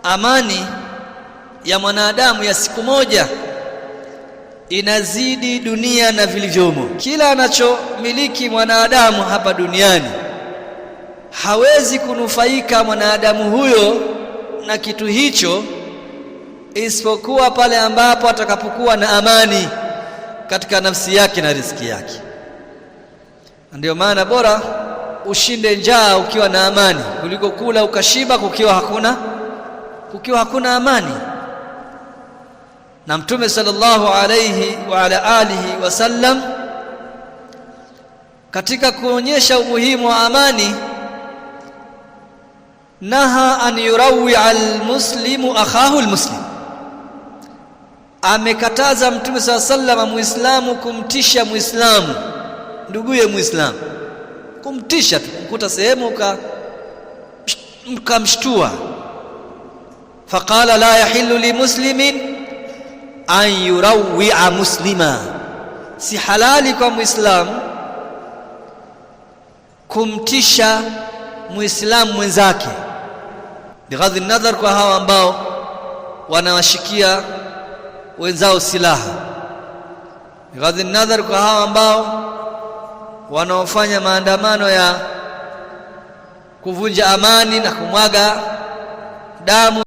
amani ya mwanadamu ya siku moja inazidi dunia na vilivyomo. Kila anachomiliki mwanadamu hapa duniani hawezi kunufaika mwanadamu huyo na kitu hicho isipokuwa pale ambapo atakapokuwa na amani katika nafsi yake na riziki yake. Ndio maana bora ushinde njaa ukiwa na amani kuliko kula ukashiba kukiwa hakuna amani. Na Mtume sallallahu alayhi wa ala alihi wasallam katika kuonyesha umuhimu wa amani, naha an yurawi almuslimu akhahu almuslim, amekataza Mtume sallallahu alayhi wasallam muislamu kumtisha muislamu nduguye muislamu, kumtisha tu, kukuta sehemu ukamshtua. Faqala la yahillu li muslimin an yurawwi'a muslima, si halali kwa muislamu kumtisha muislamu mwenzake, bighadhi nadhar kwa hawa ambao wanawashikia wenzao silaha, bighadhi nadhar kwa hawa ambao wanaofanya maandamano ya kuvunja amani na kumwaga damu